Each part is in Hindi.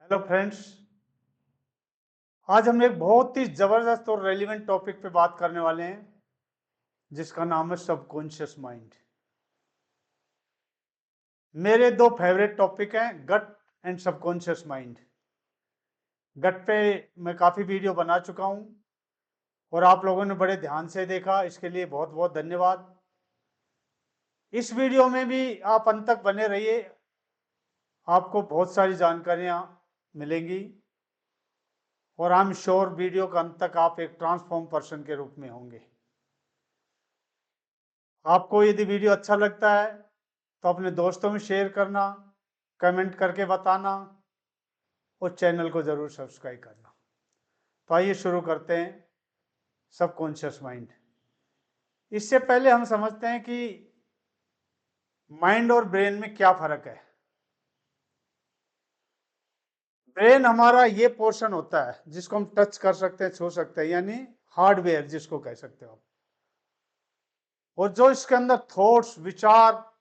Hello friends. आज हम एक बहुत ही जबरदस्त और रेलिवेंट टॉपिक पे बात करने वाले हैं जिसका नाम है सबकॉन्शियस माइंड। मेरे दो फेवरेट टॉपिक हैं, गट एंड सबकॉन्शियस माइंड। गट पे मैं काफ़ी वीडियो बना चुका हूं और आप लोगों ने बड़े ध्यान से देखा, इसके लिए बहुत बहुत धन्यवाद। इस वीडियो में भी आप अंत तक बने रहिए, आपको बहुत सारी जानकारियां मिलेंगी और आई एम श्योर वीडियो के अंत तक आप एक ट्रांसफॉर्म पर्सन के रूप में होंगे। आपको यदि वीडियो अच्छा लगता है तो अपने दोस्तों में शेयर करना, कमेंट करके बताना और चैनल को ज़रूर सब्सक्राइब करना। तो आइए शुरू करते हैं सबकॉन्शियस माइंड। इससे पहले हम समझते हैं कि माइंड और ब्रेन में क्या फ़र्क है। ब्रेन हमारा ये पोर्शन होता है जिसको हम टच कर सकते हैं, छू सकते हैं, यानी हार्डवेयर जिसको कह सकते हो आप। और जो इसके अंदर थॉट्स, विचार,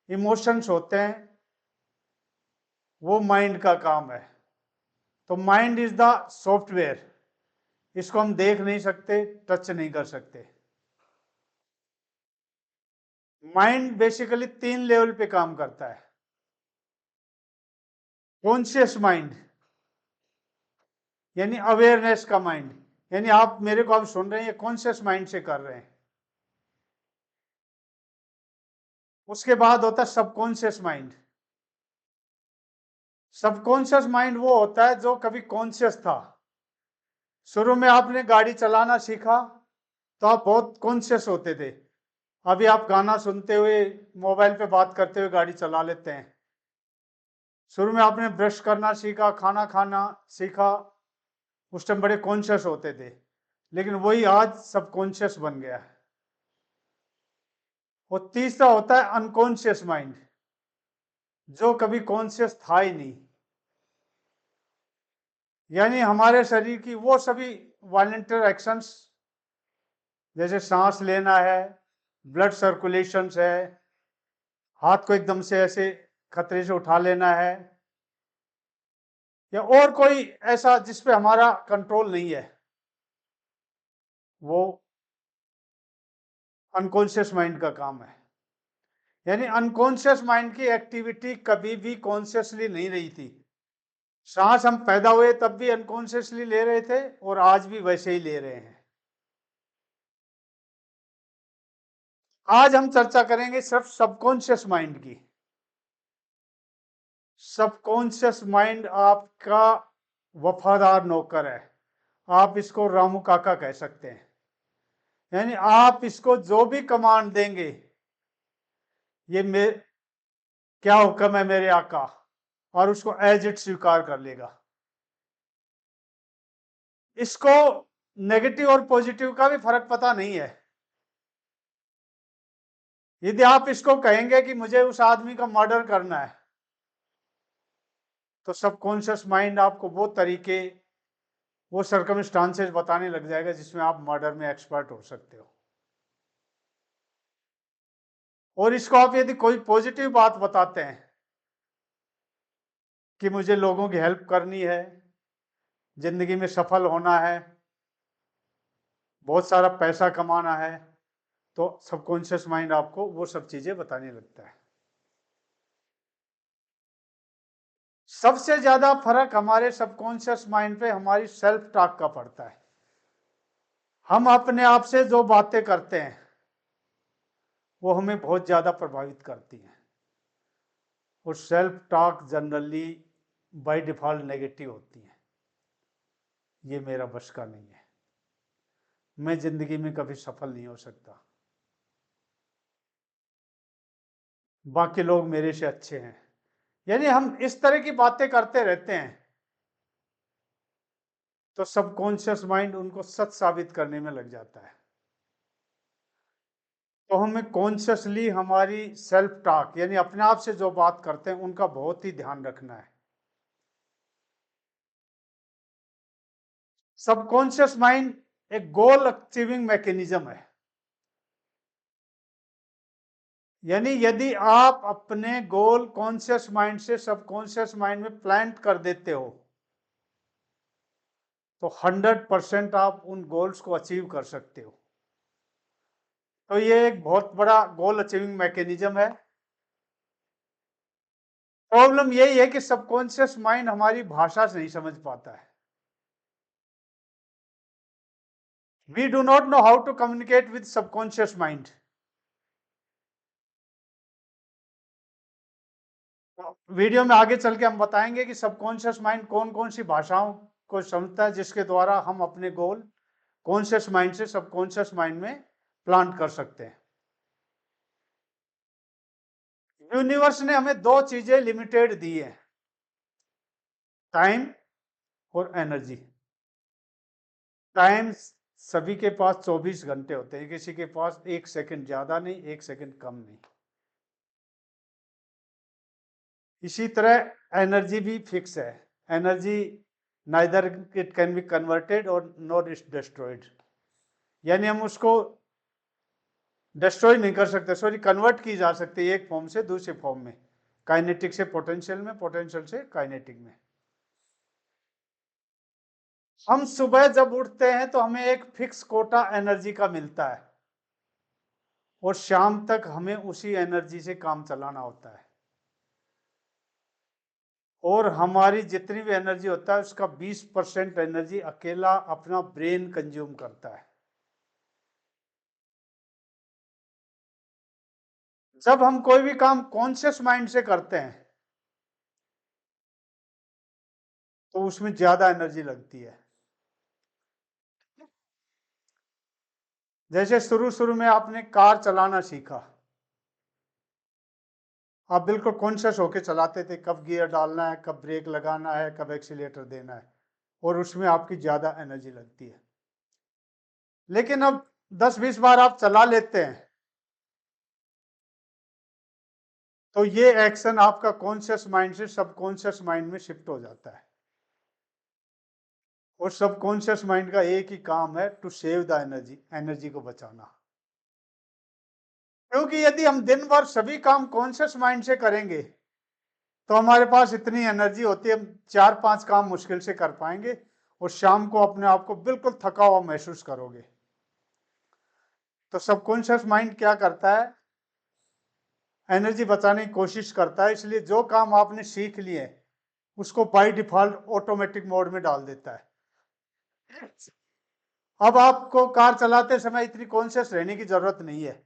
इमोशंस होते हैं वो माइंड का काम है। तो माइंड इज द सॉफ्टवेयर, इसको हम देख नहीं सकते, टच नहीं कर सकते। माइंड बेसिकली 3 लेवल पे काम करता है। कॉन्शियस माइंड यानी अवेयरनेस का माइंड, यानी आप मेरे को आप सुन रहे हैं, ये कॉन्शियस माइंड से कर रहे हैं। उसके बाद होता है सबकॉन्शियस माइंड। सबकॉन्शियस माइंड वो होता है जो कभी कॉन्शियस था। शुरू में आपने गाड़ी चलाना सीखा तो आप बहुत कॉन्शियस होते थे। अभी आप गाना सुनते हुए, मोबाइल पे बात करते हुए गाड़ी चला लेते हैं। शुरू में आपने ब्रश करना सीखा, खाना खाना सीखा, उस टाइम बड़े कॉन्शियस होते थे, लेकिन वही आज सबकॉन्शियस बन गया है। और तीसरा होता है अनकॉन्शियस माइंड, जो कभी कॉन्शियस था ही नहीं। यानी हमारे शरीर की वो सभी वॉलंटियर एक्शंस, जैसे सांस लेना है, ब्लड सर्कुलेशन है, हाथ को एकदम से ऐसे खतरे से उठा लेना है, या और कोई ऐसा जिस पे हमारा कंट्रोल नहीं है, वो अनकॉन्शियस माइंड का काम है। यानी अनकॉन्शियस माइंड की एक्टिविटी कभी भी कॉन्शियसली नहीं रही थी। सांस हम पैदा हुए तब भी अनकॉन्शियसली ले रहे थे और आज भी वैसे ही ले रहे हैं। आज हम चर्चा करेंगे सिर्फ सबकॉन्शियस माइंड की। सबकॉन्शियस माइंड आपका वफादार नौकर है। आप इसको रामू काका कह सकते हैं। यानी आप इसको जो भी कमांड देंगे, ये क्या हुक्म है मेरे आका, और उसको एज इट स्वीकार कर लेगा। इसको नेगेटिव और पॉजिटिव का भी फर्क पता नहीं है। यदि आप इसको कहेंगे कि मुझे उस आदमी का मर्डर करना है, तो सबकॉन्शियस माइंड आपको वो तरीके, वो सर्कमस्टांसेस बताने लग जाएगा जिसमें आप मर्डर में एक्सपर्ट हो सकते हो। और इसको आप यदि कोई पॉजिटिव बात बताते हैं कि मुझे लोगों की हेल्प करनी है, जिंदगी में सफल होना है, बहुत सारा पैसा कमाना है, तो सबकॉन्शियस माइंड आपको वो सब चीजें बताने लगता है। सबसे ज्यादा फर्क हमारे सबकॉन्शियस माइंड पे हमारी सेल्फ टॉक का पड़ता है। हम अपने आप से जो बातें करते हैं वो हमें बहुत ज्यादा प्रभावित करती हैं। और self talk generally by default negative होती है। ये मेरा बस का नहीं है, मैं जिंदगी में कभी सफल नहीं हो सकता, बाकी लोग मेरे से अच्छे हैं। यानी हम इस तरह की बातें करते रहते हैं, तो सबकॉन्शियस माइंड उनको सच साबित करने में लग जाता है। तो हमें कॉन्शियसली हमारी सेल्फ टॉक यानी अपने आप से जो बात करते हैं उनका बहुत ही ध्यान रखना है। सबकॉन्शियस माइंड एक गोल अचीविंग मैकेनिज्म है। यानी यदि आप अपने गोल कॉन्शियस माइंड से सबकॉन्शियस माइंड में प्लांट कर देते हो, तो 100% आप उन गोल्स को अचीव कर सकते हो। तो ये एक बहुत बड़ा गोल अचीविंग मैकेनिज्म है। प्रॉब्लम यही है कि सबकॉन्शियस माइंड हमारी भाषा से नहीं समझ पाता है। We do not know how to communicate with subconscious mind. Video में आगे चल के हम बताएंगे कि सबकॉन्शियस माइंड कौन कौन सी भाषाओं को समझता है जिसके द्वारा हम अपने गोल कॉन्शियस माइंड से सबकॉन्शियस माइंड में प्लांट कर सकते हैं। यूनिवर्स ने हमें दो चीजें लिमिटेड दी है, टाइम और एनर्जी। टाइम सभी के पास 24 घंटे होते हैं, किसी के पास 1 सेकंड ज्यादा नहीं, 1 सेकंड कम नहीं। इसी तरह एनर्जी भी फिक्स है। Energy neither it can be converted और नॉट इज डिस्ट्रॉयड, यानी हम उसको डिस्ट्रॉय नहीं कर सकते, सॉरी कन्वर्ट की जा सकती है एक फॉर्म से दूसरे फॉर्म में, काइनेटिक से पोटेंशियल में, पोटेंशियल से काइनेटिक में। हम सुबह जब उठते हैं तो हमें एक फिक्स कोटा एनर्जी का मिलता है और शाम तक हमें उसी एनर्जी से काम चलाना होता है, और हमारी जितनी भी एनर्जी होता है उसका 20% एनर्जी अकेला अपना ब्रेन कंज्यूम करता है। जब हम कोई भी काम कॉन्शियस माइंड से करते हैं तो उसमें ज्यादा एनर्जी लगती है। जैसे शुरू शुरू में आपने कार चलाना सीखा, आप बिल्कुल कॉन्शियस होकर चलाते थे, कब गियर डालना है, कब ब्रेक लगाना है, कब एक्सीलेटर देना है, और उसमें आपकी ज्यादा एनर्जी लगती है। लेकिन अब 10-20 बार आप चला लेते हैं तो ये एक्शन आपका कॉन्शियस माइंड से सबकॉन्शियस माइंड में शिफ्ट हो जाता है, और सबकॉन्शियस माइंड का एक ही काम है, to save the energy, energy को बचाना। क्योंकि यदि हम दिन भर सभी काम कॉन्शियस माइंड से करेंगे तो हमारे पास इतनी एनर्जी होती है, हम 4-5 काम मुश्किल से कर पाएंगे और शाम को अपने आप को बिल्कुल थका हुआ महसूस करोगे। तो सबकॉन्शियस माइंड क्या करता है, एनर्जी बचाने की कोशिश करता है, इसलिए जो काम आपने सीख लिए उसको बाय डिफॉल्ट ऑटोमेटिक मोड में डाल देता है। अब आपको कार चलाते समय इतनी कॉन्शियस रहने की जरूरत नहीं है।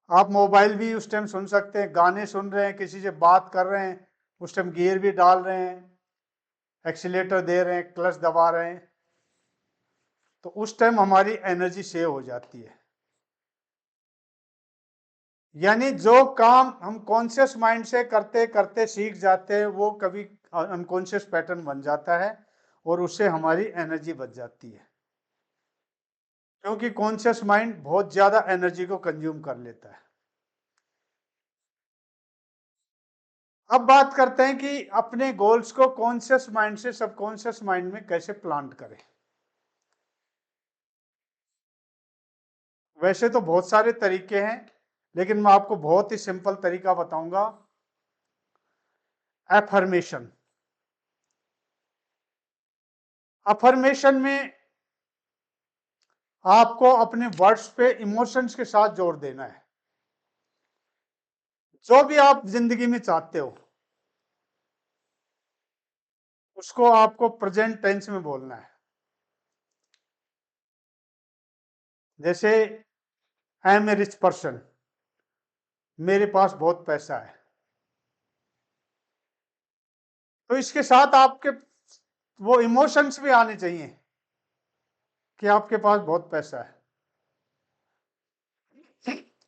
आप मोबाइल भी उस टाइम सुन सकते हैं, गाने सुन रहे हैं, किसी से बात कर रहे हैं, उस टाइम गियर भी डाल रहे हैं, एक्सीलेटर दे रहे हैं, क्लच दबा रहे हैं, तो उस टाइम हमारी एनर्जी सेव हो जाती है। यानी जो काम हम कॉन्शियस माइंड से करते करते सीख जाते हैं वो कभी अनकॉन्शियस पैटर्न बन जाता है और उससे हमारी एनर्जी बच जाती है, क्योंकि कॉन्शियस माइंड बहुत ज्यादा एनर्जी को कंज्यूम कर लेता है। अब बात करते हैं कि अपने गोल्स को कॉन्शियस माइंड से सबकॉन्शियस माइंड में कैसे प्लांट करें। वैसे तो बहुत सारे तरीके हैं, लेकिन मैं आपको बहुत ही सिंपल तरीका बताऊंगा, एफर्मेशन। अफर्मेशन में आपको अपने वर्ड्स पे इमोशंस के साथ जोर देना है। जो भी आप जिंदगी में चाहते हो उसको आपको प्रेजेंट टेंस में बोलना है। जैसे I am a rich person, मेरे पास बहुत पैसा है, तो इसके साथ आपके वो इमोशंस भी आने चाहिए कि आपके पास बहुत पैसा है।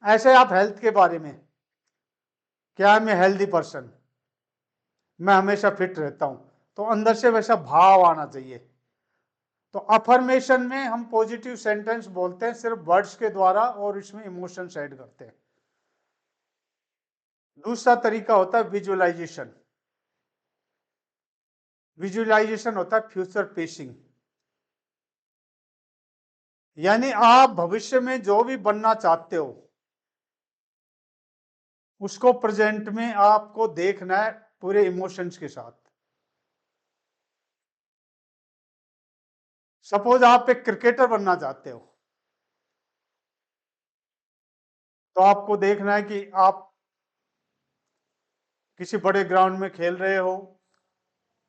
ऐसे आप हेल्थ के बारे में, क्या मैं हेल्दी पर्सन, मैं हमेशा फिट रहता हूं, तो अंदर से वैसा भाव आना चाहिए। तो अफर्मेशन में हम पॉजिटिव सेंटेंस बोलते हैं सिर्फ वर्ड्स के द्वारा और इसमें इमोशंस ऐड करते हैं। दूसरा तरीका होता है विजुअलाइजेशन। विजुअलाइजेशन होता है फ्यूचर पेसिंग, यानी आप भविष्य में जो भी बनना चाहते हो उसको प्रेजेंट में आपको देखना है पूरे इमोशंस के साथ। सपोज आप एक क्रिकेटर बनना चाहते हो, तो आपको देखना है कि आप किसी बड़े ग्राउंड में खेल रहे हो,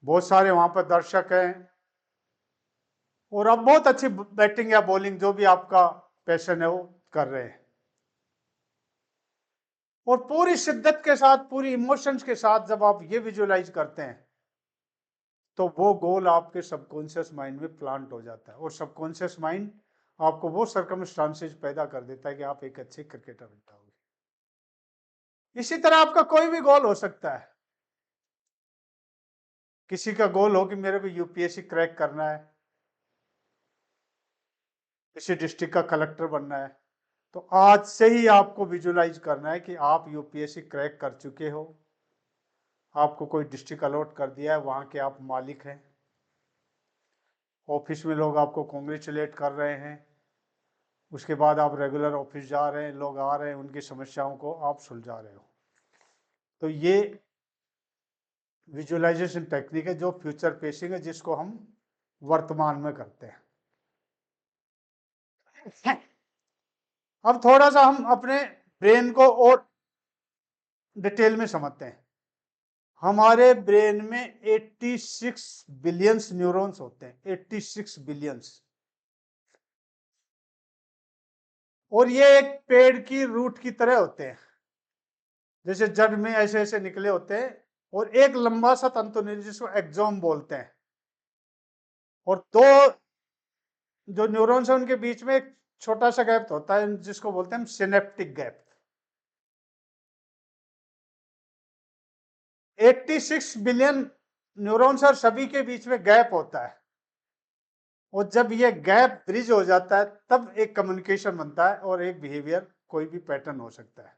बहुत सारे वहां पर दर्शक हैं, और आप बहुत अच्छी बैटिंग या बॉलिंग जो भी आपका पैशन है वो कर रहे हैं, और पूरी शिद्दत के साथ, पूरी इमोशंस के साथ जब आप ये विजुअलाइज करते हैं, तो वो गोल आपके सबकॉन्शियस माइंड में प्लांट हो जाता है, और सबकॉन्शियस माइंड आपको वो सर्कमस्टांसेस पैदा कर देता है कि आप एक अच्छे क्रिकेटर बन जाओगे। इसी तरह आपका कोई भी गोल हो सकता है। किसी का गोल हो कि मेरे को यूपीएससी क्रैक करना है, किसी डिस्ट्रिक्ट का कलेक्टर बनना है, तो आज से ही आपको विजुअलाइज करना है कि आप यूपीएससी क्रैक कर चुके हो, आपको कोई डिस्ट्रिक्ट अलॉट कर दिया है, वहां के आप मालिक हैं, ऑफिस में लोग आपको कॉन्ग्रेचुलेट कर रहे हैं, उसके बाद आप रेगुलर ऑफिस जा रहे हैं, लोग आ रहे हैं, उनकी समस्याओं को आप सुलझा रहे हो। तो ये विजुअलाइजेशन टेक्निक है जो फ्यूचर फेसिंग है, जिसको हम वर्तमान में करते हैं। अब थोड़ा सा हम अपने ब्रेन को और डिटेल में समझते हैं। हमारे ब्रेन में 86 बिलियंस न्यूरॉन्स होते हैं, 86 बिलियंस, और ये एक पेड़ की रूट की तरह होते हैं, जैसे जड़ में ऐसे ऐसे निकले होते हैं, और एक लंबा सा तंतु जिसको एक्सोम बोलते हैं, और दो जो न्यूरॉन्स है उनके बीच में एक छोटा सा गैप होता है जिसको बोलते हैं हम सिनेप्टिक गैप। 86 बिलियन न्यूरॉन्स और सभी के बीच में गैप होता है, और जब ये गैप ब्रिज हो जाता है तब एक कम्युनिकेशन बनता है और एक बिहेवियर, कोई भी पैटर्न हो सकता है।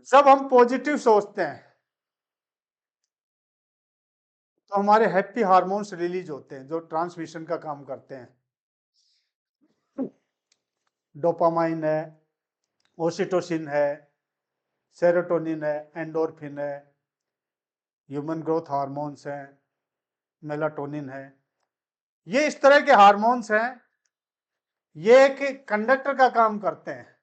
जब हम पॉजिटिव सोचते हैं तो हमारे हैप्पी हार्मोन्स रिलीज होते हैं जो ट्रांसमिशन का काम करते हैं। डोपामाइन है, ओसिटोसिन है, सेरोटोनिन है, एंडोर्फिन है, ह्यूमन ग्रोथ हार्मोन्स हैं, मेलाटोनिन है। ये इस तरह के हार्मोन्स हैं, ये एक कंडक्टर का काम करते हैं।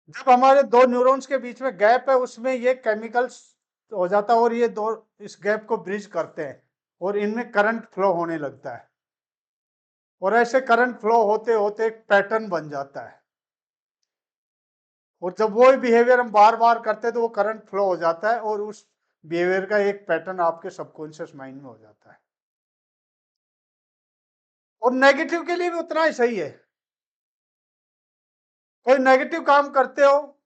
जब हमारे दो न्यूरॉन्स के बीच में गैप है उसमें ये केमिकल्स हो जाता है, और ये दो इस गैप को ब्रिज करते हैं, और इनमें करंट फ्लो होने लगता है, और ऐसे करंट फ्लो होते होते एक पैटर्न बन जाता है, और जब वो बिहेवियर हम बार बार करते हैं तो वो करंट फ्लो हो जाता है, और उस बिहेवियर का एक पैटर्न आपके सबकॉन्शियस माइंड में हो जाता है। और नेगेटिव के लिए भी उतना ही सही है। कोई नेगेटिव काम करते हो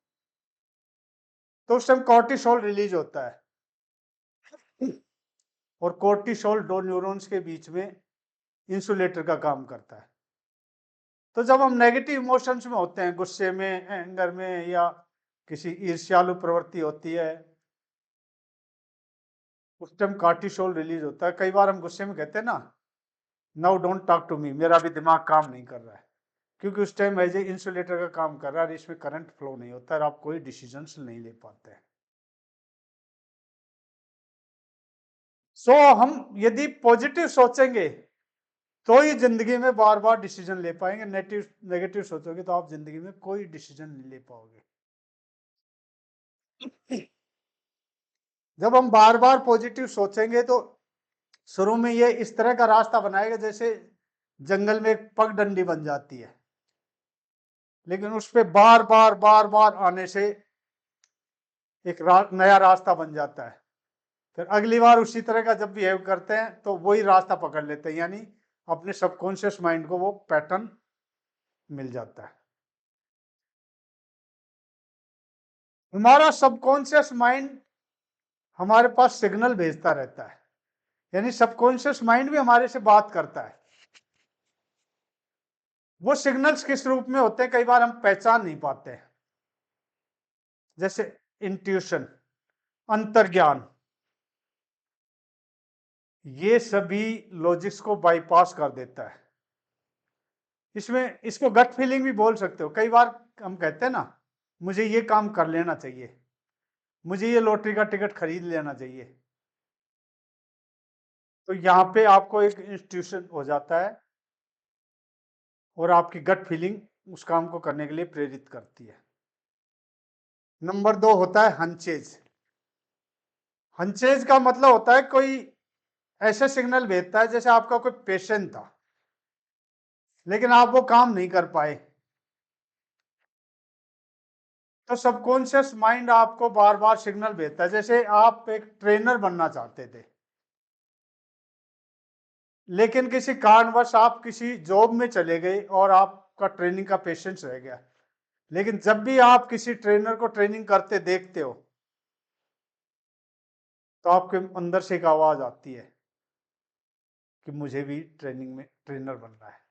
तो उस टाइम कॉर्टिसोल रिलीज होता है, और कॉर्टिसोल दो न्यूरॉन्स के बीच में इंसुलेटर का काम करता है। तो जब हम नेगेटिव इमोशंस में होते हैं, गुस्से में, एंगर में, या किसी ईर्ष्यालु प्रवृत्ति होती है, उस टाइम कॉर्टिसोल रिलीज होता है। कई बार हम गुस्से में कहते हैं ना, now don't talk to me, मेरा भी दिमाग काम नहीं कर रहा है, क्योंकि उस टाइम एज ए इंसुलेटर का काम कर रहा है, इसमें करंट फ्लो नहीं होता है, और आप कोई डिसीजंस नहीं ले पाते हैं। सो हम यदि पॉजिटिव सोचेंगे तो ही जिंदगी में बार बार डिसीजन ले पाएंगे। नेगेटिव सोचोगे तो आप जिंदगी में कोई डिसीजन नहीं ले पाओगे। जब हम बार बार पॉजिटिव सोचेंगे तो शुरू में ये इस तरह का रास्ता बनाएगा जैसे जंगल में एक पगडंडी बन जाती है, लेकिन उस पर बार बार बार बार आने से एक नया रास्ता बन जाता है। फिर अगली बार उसी तरह का जब बिहेव करते हैं तो वही रास्ता पकड़ लेते हैं, यानी अपने सबकॉन्शियस माइंड को वो पैटर्न मिल जाता है। हमारा सबकॉन्शियस माइंड हमारे पास सिग्नल भेजता रहता है, यानी सबकॉन्शियस माइंड भी हमारे से बात करता है। वो सिग्नल्स किस रूप में होते हैं कई बार हम पहचान नहीं पाते हैं, जैसे इंट्यूशन, अंतर्ज्ञान, ये सभी लॉजिक्स को बाईपास कर देता है। इसमें इसको गट फीलिंग भी बोल सकते हो। कई बार हम कहते हैं ना, मुझे ये काम कर लेना चाहिए, मुझे ये लॉटरी का टिकट खरीद लेना चाहिए, तो यहाँ पे आपको एक इंस्टीट्यूशन हो जाता है और आपकी गट फीलिंग उस काम को करने के लिए प्रेरित करती है। नंबर 2 होता है हंचेज। हंचेज का मतलब होता है कोई ऐसे सिग्नल भेजता है जैसे आपका कोई पेशेंट था लेकिन आप वो काम नहीं कर पाए, तो सबकॉन्शियस माइंड आपको बार बार सिग्नल भेजता है। जैसे आप एक ट्रेनर बनना चाहते थे लेकिन किसी कारणवश आप किसी जॉब में चले गए और आपका ट्रेनिंग का पेशेंस रह गया, लेकिन जब भी आप किसी ट्रेनर को ट्रेनिंग करते देखते हो तो आपके अंदर से एक आवाज आती है कि मुझे भी ट्रेनिंग में ट्रेनर बनना है।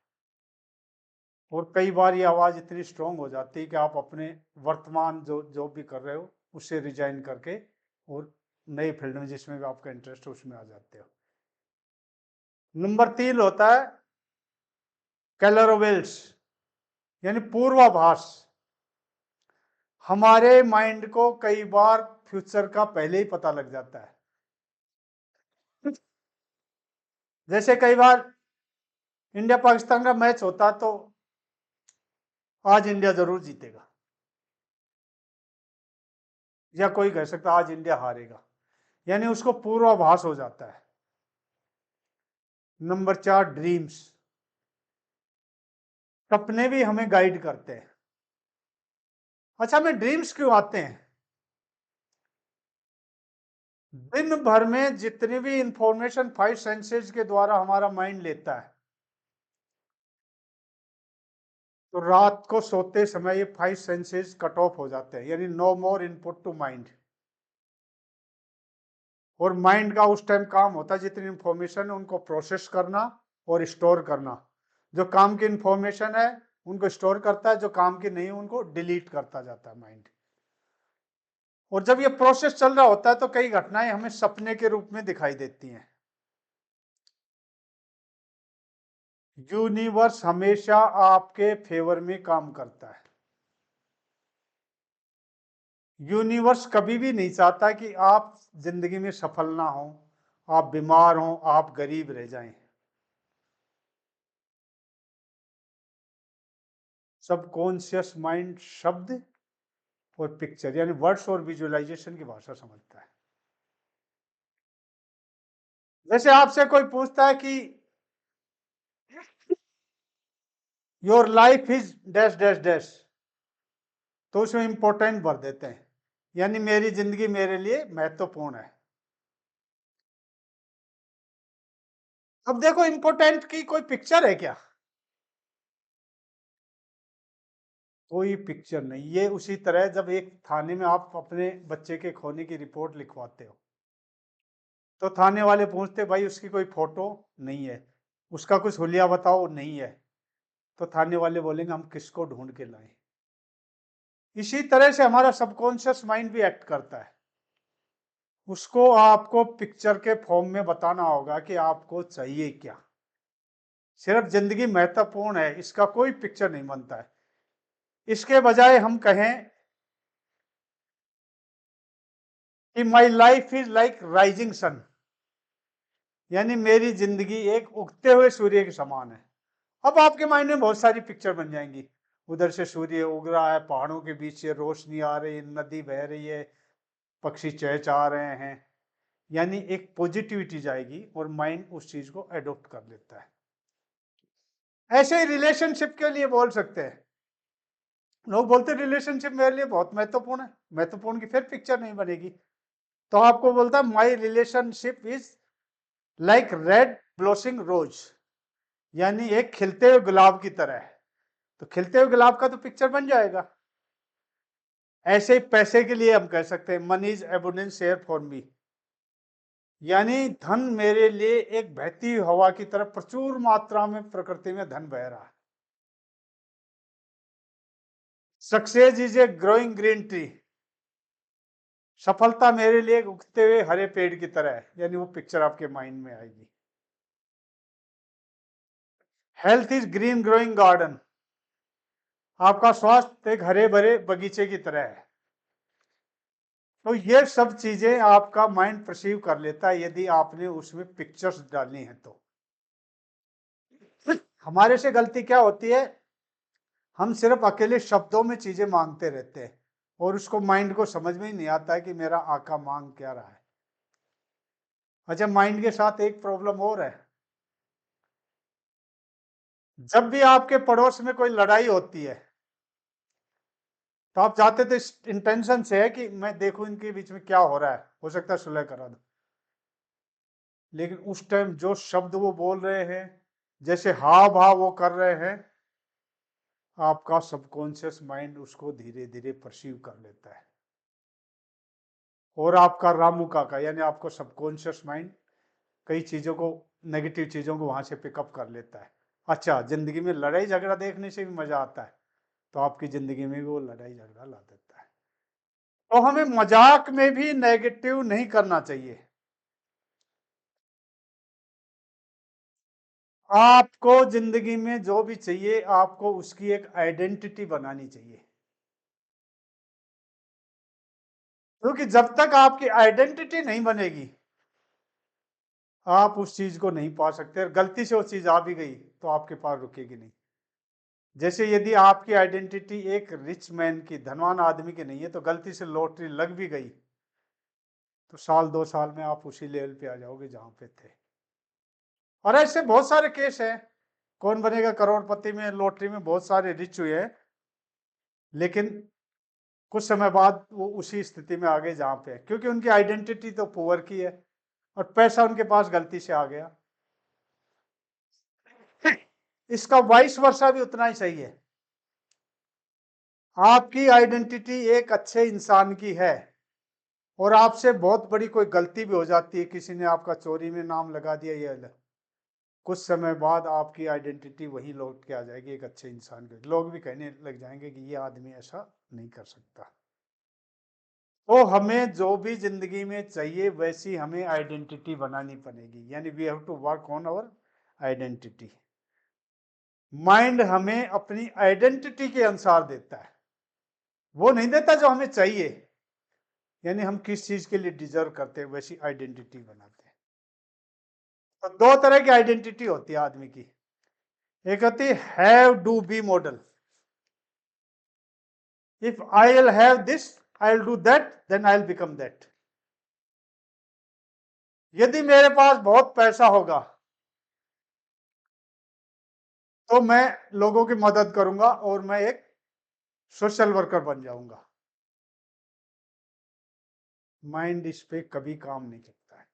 और कई बार ये आवाज इतनी स्ट्रांग हो जाती है कि आप अपने वर्तमान जो जॉब भी कर रहे हो उससे रिजाइन करके और नए फील्ड में जिसमें भी आपका इंटरेस्ट है उसमें आ जाते हो। नंबर 3 होता है कैलरोवेल्स यानी पूर्वाभास। हमारे माइंड को कई बार फ्यूचर का पहले ही पता लग जाता है। जैसे कई बार इंडिया पाकिस्तान का मैच होता तो आज इंडिया जरूर जीतेगा, या कोई कह सकता आज इंडिया हारेगा, यानी उसको पूर्वाभास हो जाता है। Number 4 dreams. सपने भी हमें गाइड करते हैं। अच्छा, हमें ड्रीम्स क्यों आते हैं? दिन भर में जितनी भी इंफॉर्मेशन 5 सेंसेस के द्वारा हमारा माइंड लेता है, तो रात को सोते समय ये 5 सेंसेस कट ऑफ हो जाते हैं, यानी no more input to mind. और माइंड का उस टाइम काम होता है जितनी इंफॉर्मेशन है उनको प्रोसेस करना और स्टोर करना। जो काम की इंफॉर्मेशन है उनको स्टोर करता है, जो काम की नहीं उनको डिलीट करता जाता है माइंड। और जब ये प्रोसेस चल रहा होता है तो कई घटनाएं हमें सपने के रूप में दिखाई देती हैं। यूनिवर्स हमेशा आपके फेवर में काम करता है। यूनिवर्स कभी भी नहीं चाहता कि आप जिंदगी में सफल ना हो, आप बीमार हो, आप गरीब रह जाएं। सबकॉन्शियस माइंड शब्द और पिक्चर यानी वर्ड्स और विजुअलाइजेशन की भाषा समझता है। जैसे आपसे कोई पूछता है कि your life is dash dash dash, तो उसमें इंपॉर्टेंट भर देते हैं, यानी मेरी जिंदगी मेरे लिए महत्वपूर्ण है। अब देखो, इंपॉर्टेंट की कोई पिक्चर है क्या? कोई पिक्चर नहीं। ये उसी तरह जब एक थाने में आप अपने बच्चे के खोने की रिपोर्ट लिखवाते हो तो थाने वाले पूछते भाई उसकी कोई फोटो नहीं है, उसका कुछ हुलिया बताओ, नहीं है, तो थाने वाले बोलेंगे हम किसको ढूंढ के लाएं। इसी तरह से हमारा सबकॉन्शियस माइंड भी एक्ट करता है। उसको आपको पिक्चर के फॉर्म में बताना होगा कि आपको चाहिए क्या। सिर्फ जिंदगी महत्वपूर्ण है इसका कोई पिक्चर नहीं बनता है। इसके बजाय हम कहें कि my life is like rising sun, यानी मेरी जिंदगी एक उगते हुए सूर्य के समान है। अब आपके माइंड में बहुत सारी पिक्चर बन जाएंगी। उधर से सूर्य उग रहा है, पहाड़ों के बीच से रोशनी आ रही है, नदी बह रही है, पक्षी चहचहा रहे हैं, यानी एक पॉजिटिविटी जाएगी और माइंड उस चीज को एडॉप्ट कर लेता है। ऐसे ही रिलेशनशिप के लिए बोल सकते हैं। लोग बोलते रिलेशनशिप मेरे लिए बहुत महत्वपूर्ण है, महत्वपूर्ण की फिर पिक्चर नहीं बनेगी। तो आपको बोलता my relationship is like red blossoming rose, यानी एक खिलते हुए गुलाब की तरह है। तो खिलते हुए गुलाब का तो पिक्चर बन जाएगा। ऐसे ही पैसे के लिए हम कह सकते हैं money is abundance share for me, यानी धन मेरे लिए एक बहती हुई हवा की तरह प्रचुर मात्रा में प्रकृति में धन बह रहा है। Success is a growing green tree, सफलता मेरे लिए उगते हुए हरे पेड़ की तरह है, यानी वो पिक्चर आपके माइंड में आएगी। Health is green growing garden, आपका स्वास्थ्य एक हरे भरे बगीचे की तरह है। तो ये सब चीजें आपका माइंड परसीव कर लेता है यदि आपने उसमें पिक्चर्स डालनी है तो। हमारे से गलती क्या होती है, हम सिर्फ अकेले शब्दों में चीजें मांगते रहते हैं और उसको माइंड को समझ में ही नहीं आता है कि मेरा आका मांग क्या रहा है। अच्छा, माइंड के साथ एक प्रॉब्लम और है, जब भी आपके पड़ोस में कोई लड़ाई होती है तो आप जाते तो इस इंटेंशन से है कि मैं देखूं इनके बीच में क्या हो रहा है, हो सकता है सुलह करा दो। लेकिन उस टाइम जो शब्द वो बोल रहे हैं, जैसे हाव भाव वो कर रहे हैं, आपका सबकॉन्शियस माइंड उसको धीरे धीरे परसीव कर लेता है और आपका रामू काका यानी आपको सबकॉन्शियस माइंड कई चीजों को, नेगेटिव चीजों को वहां से पिकअप कर लेता है। अच्छा, जिंदगी में लड़ाई झगड़ा देखने से भी मजा आता है तो आपकी जिंदगी में भी वो लड़ाई झगड़ा ला देता है। तो हमें मजाक में भी नेगेटिव नहीं करना चाहिए। आपको जिंदगी में जो भी चाहिए आपको उसकी एक आइडेंटिटी बनानी चाहिए, क्योंकि जब तक आपकी आइडेंटिटी नहीं बनेगी आप उस चीज को नहीं पा सकते, और गलती से वो चीज आ भी गई तो आपके पास रुकेगी नहीं। जैसे यदि आपकी आइडेंटिटी एक रिच मैन की, धनवान आदमी की नहीं है, तो गलती से लॉटरी लग भी गई तो साल 2 साल में आप उसी लेवल पे आ जाओगे जहां पे थे। और ऐसे बहुत सारे केस हैं, कौन बनेगा करोड़पति में लॉटरी में बहुत सारे रिच हुए हैं, लेकिन कुछ समय बाद वो उसी स्थिति में आ गए जहां पे है, क्योंकि उनकी आइडेंटिटी तो पुअर की है और पैसा उनके पास गलती से आ गया। इसका वाइस वर्षा भी उतना ही सही है। आपकी आइडेंटिटी एक अच्छे इंसान की है और आपसे बहुत बड़ी कोई गलती भी हो जाती है, किसी ने आपका चोरी में नाम लगा दिया, ये अलग, कुछ समय बाद आपकी आइडेंटिटी वही लौट के आ जाएगी एक अच्छे इंसान के, लोग भी कहने लग जाएंगे कि ये आदमी ऐसा नहीं कर सकता। तो हमें जो भी जिंदगी में चाहिए वैसी हमें आइडेंटिटी बनानी पड़ेगी, यानी we have to work on our identity. Mind हमें अपनी आइडेंटिटी के अनुसार देता है, वो नहीं देता जो हमें चाहिए, यानी हम किस चीज के लिए डिजर्व करते हैं वैसी आइडेंटिटी बनाते हैं। तो दो तरह की आइडेंटिटी होती है आदमी की, एक होती है have do be model. If I will have this, I will do that, then I will become that. यदि मेरे पास बहुत पैसा होगा तो मैं लोगों की मदद करूंगा और मैं एक सोशल वर्कर बन जाऊंगा। माइंड इस पे कभी काम नहीं करता है।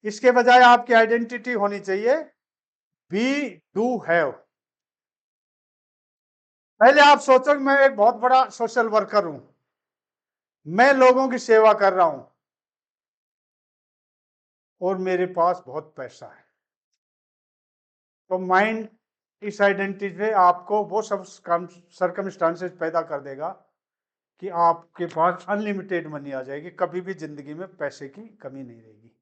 इसके बजाय आपकी आइडेंटिटी होनी चाहिए बी डू हैव। पहले आप सोचो कि मैं एक बहुत बड़ा सोशल वर्कर हूं, मैं लोगों की सेवा कर रहा हूं और मेरे पास बहुत पैसा है। तो माइंड इस आइडेंटिटी से आपको वो सब सर्कमस्टांसेस पैदा कर देगा कि आपके पास अनलिमिटेड मनी आ जाएगी, कभी भी जिंदगी में पैसे की कमी नहीं रहेगी।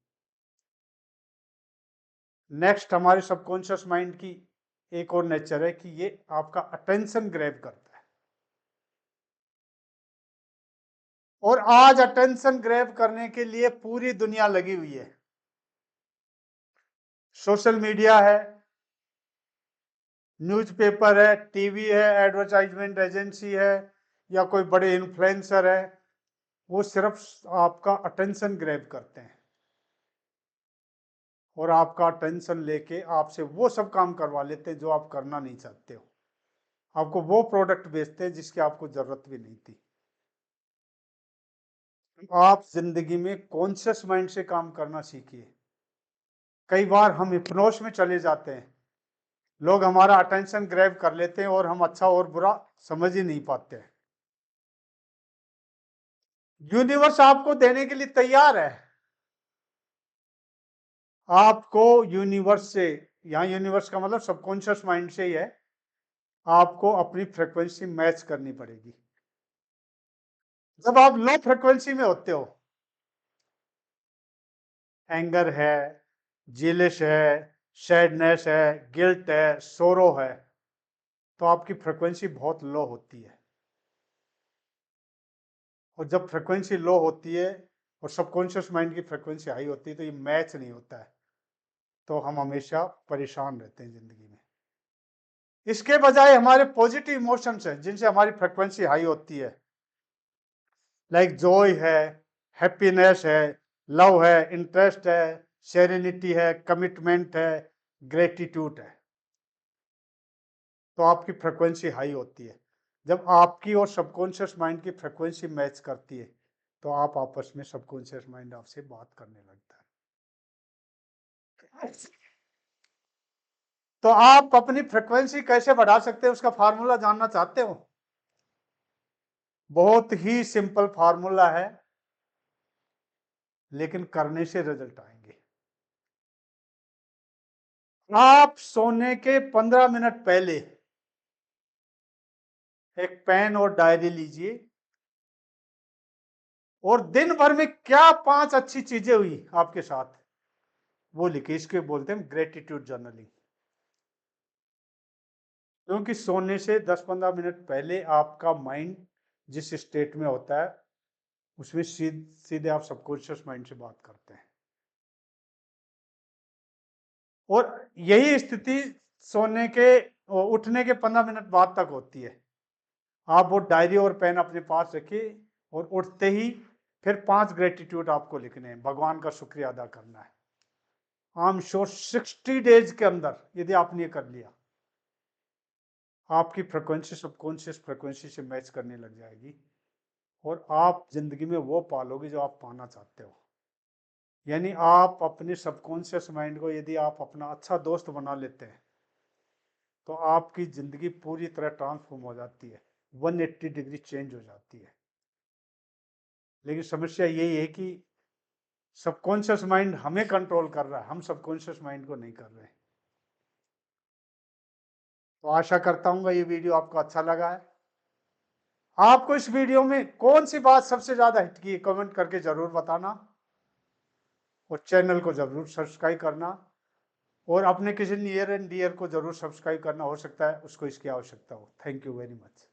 नेक्स्ट, हमारे सबकॉन्शियस माइंड की एक और नेचर है कि ये आपका अटेंशन ग्रैब करता है, और आज अटेंशन ग्रैब करने के लिए पूरी दुनिया लगी हुई है। सोशल मीडिया है, न्यूज़पेपर है, टीवी है, एडवर्टाइजमेंट एजेंसी है, या कोई बड़े इन्फ्लुएंसर है, वो सिर्फ आपका अटेंशन ग्रैब करते हैं और आपका अटेंशन लेके आपसे वो सब काम करवा लेते हैं जो आप करना नहीं चाहते हो, आपको वो प्रोडक्ट बेचते हैं जिसकी आपको जरूरत भी नहीं थी। आप जिंदगी में कॉन्शियस माइंड से काम करना सीखिए। कई बार हम हिप्नोस में चले जाते हैं, लोग हमारा अटेंशन ग्रैब कर लेते हैं और हम अच्छा और बुरा समझ ही नहीं पाते हैं। यूनिवर्स आपको देने के लिए तैयार है। आपको यूनिवर्स से, यहां यूनिवर्स का मतलब सबकॉन्शियस माइंड से ही है, आपको अपनी फ्रीक्वेंसी मैच करनी पड़ेगी। जब आप लो फ्रीक्वेंसी में होते हो, एंगर है, जेलिश है, सैडनेस है, गिल्ट है, सोरो है, तो आपकी फ्रीक्वेंसी बहुत लो होती है और जब फ्रिक्वेंसी लो होती है और सबकॉन्शियस माइंड की फ्रिक्वेंसी हाई होती है तो ये मैच नहीं होता है, तो हम हमेशा परेशान रहते हैं जिंदगी में। इसके बजाय हमारे पॉजिटिव इमोशंस हैं जिनसे हमारी फ्रिक्वेंसी हाई होती है, लाइक जॉय है, हैप्पीनेस है, लव है, इंटरेस्ट है, सेरेनिटी है, कमिटमेंट है, ग्रेटिट्यूड है, तो आपकी फ्रिक्वेंसी हाई होती है। जब आपकी और सबकॉन्शियस माइंड की फ्रिक्वेंसी मैच करती है तो आप आपस में, सबकॉन्शियस माइंड आपसे बात करने लगता है। तो आप अपनी फ्रिक्वेंसी कैसे बढ़ा सकते हैं उसका फार्मूला जानना चाहते हो? बहुत ही सिंपल फार्मूला है, लेकिन करने से रिजल्ट आएंगे। आप सोने के 15 मिनट पहले एक पेन और डायरी लीजिए और दिन भर में क्या 5 अच्छी चीजें हुई आपके साथ वो लिखिए। इसके बोलते हैं ग्रेटिट्यूड जर्नलिंग। क्योंकि सोने से 10-15 मिनट पहले आपका माइंड जिस स्टेट में होता है उसमें सीधे आप सबकॉन्शियस माइंड से बात करते हैं, और यही स्थिति सोने के उठने के 15 मिनट बाद तक होती है। आप वो डायरी और पेन अपने पास रखिए और उठते ही फिर 5 ग्रेटिट्यूड आपको लिखने हैं, भगवान का शुक्रिया अदा करना है। आई एम श्योर 60 डेज के अंदर यदि आपने ये कर लिया, आपकी फ्रिक्वेंसी सबकॉन्शियस फ्रिक्वेंसी से मैच करने लग जाएगी और आप जिंदगी में वो पालोगे जो आप पाना चाहते हो। यानी आप अपने सबकॉन्शियस माइंड को यदि आप अपना अच्छा दोस्त बना लेते हैं तो आपकी जिंदगी पूरी तरह ट्रांसफॉर्म हो जाती है, 180 डिग्री चेंज हो जाती है। लेकिन समस्या यही है कि सबकॉन्शियस माइंड हमें कंट्रोल कर रहा है, हम सबकॉन्शियस माइंड को नहीं कर रहे। तो आशा करता हूँ ये वीडियो आपको अच्छा लगा है। आपको इस वीडियो में कौन सी बात सबसे ज्यादा हिट की कमेंट करके जरूर बताना और चैनल को जरूर सब्सक्राइब करना और अपने किसी नियर एंड डियर को जरूर सब्सक्राइब करना, हो सकता है उसको इसकी आवश्यकता हो। Thank you very much.